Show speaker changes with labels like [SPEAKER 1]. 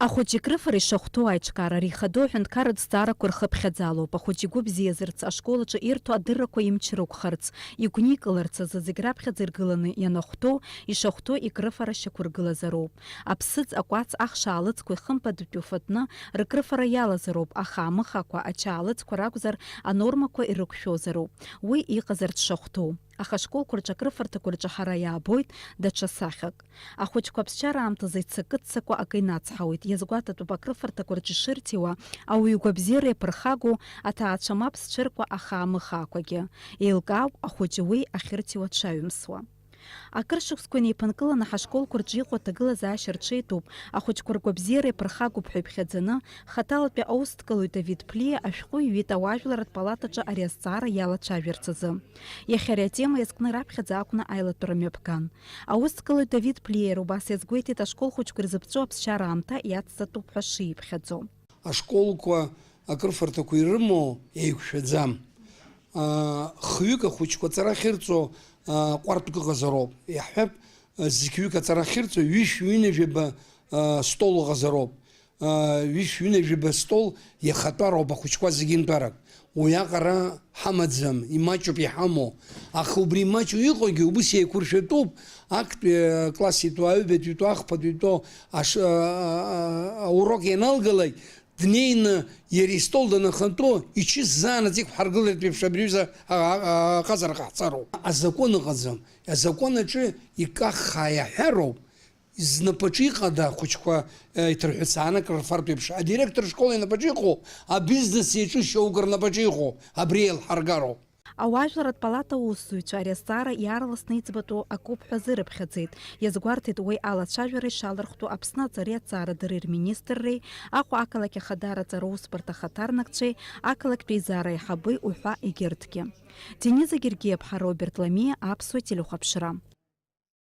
[SPEAKER 1] Ахәыҷ икрыфара ишахәҭоу аиҿкаара арихадоу аҳәынҭқарратә зҵаарақәа рхыԥхьаӡалоуп. Ахәыҷ игәы бзиазарц, ашкол аҿы ирҭо адыррақәа имч рықәхарц, игәникыларц азы зегь раԥхьаӡа иргыланы ианахәҭоу, ишахәҭоу икрыфара шьақәыргылазароуп. Аԥсыӡ, акәац, ахша аалыҵқәа ихымԥадатәи уфатәны рыкрыфара иалазароуп, аха амыхақәа, ачаалыцқәа ракәзар анормақәа ирықәшәозароуп. Уи иҟазарц шахәҭоу. Аха ашколқәа рҿы акрыфарҭақәа рҿы ҳара иаабоит даҽа сахьак. Ахәыҷқәа аԥсшьара аамҭазы иццакы-ццакуа акы инацҳауеит. Иазгәаҭатәуп акрыфарҭақәа рҿы ишырҭиуа ауаҩы игәабзиара иаԥырхагоу аҭаацәа мап зцәыркуа ахаамыхаақәагьы. Еилкаауп ахәыҷы уи ахьырҭиуа дшаҩымсуа. Акыршықәсқәа инеиԥынкыланы ҳашколқәа рҿы иҟоу аҭагылазаашьа рҽеитәуп. Ахәыҷқәа ргәабзиара иаԥырхагоуп ҳәа иԥхьаӡаны, Хаталатәи аус дкылоит Давид Ԥлиа ашәҟәы иҩит ауаажәларратә палатаҿы ари азҵаара иалацәажәарц азы. Иахьа ари атема иазкны раԥхьаӡа акәны аилатәара мҩаԥган. Аус дкылоит Давид Ԥлиа убас иазгәеиҭеит ашкол хәыҷқәа ирзыԥҵәо аԥсшьара аамҭа иацҵатәуп ҳәа шиԥхьаӡо.
[SPEAKER 2] Ашколқәа акрыфарҭақәа ирымоу еиқәшәаӡам. Хҩык ахәыҷқәа аҵара ахьырҵо ҟәардәк ыҟазароуп. Иаҳҳәап, зқьҩык аҵара ахьырҵо ҩышә-ҩынажәаба стол ыҟазароуп. Ҩышә-ҩынажәаба стол иахатәароуп ахәыҷқәа зегьы нтәарак. Уиаҟара ҳамаӡам, имаҷуп иҳамоу. Аха убри имаҷу иҟоугьы убыс еиқәыршәатәуп. Актәи класс итәу, аҩбатәи итәу, ахԥатәи итәу аурок ианалгалак, днеины иара истол данахантәу ичыззаанаҵ иқәҳаргылеит еиԥш абри аҩыза аҟазара ҟаҳҵароуп. Азакәын ыҟаӡам. Азакәын аҿы икаххаа иаҳәароуп. Знапаҿы иҟада ахәыҷқәа иҭырҳәыцааны акрырфартә еиԥш. Адиректор школ инапаҿы иҟоу, абизнес иаҿу шьоук рнапаҿы иҟоу, абри еилҳаргароуп.
[SPEAKER 1] Ауаажәларратә палата аусзуҩцәа ари азҵаара иаарласны иӡбатәу акоуп ҳәа азырыԥхьаӡеит. Иазгәарҭеит уи алацәажәара ишалырхтәу Аԥсны аҵари аҵаарадырреи рминистрреи, Аҟәа ақалақь ахадара аҵара аусбарҭа ахаҭарнакцәеи, ақалақьтәи еизара аиҳабы уҳәа егьырҭгьы. Дениза Гергиев, Роберт Ламиа, Аԥсуа телехәаԥшра.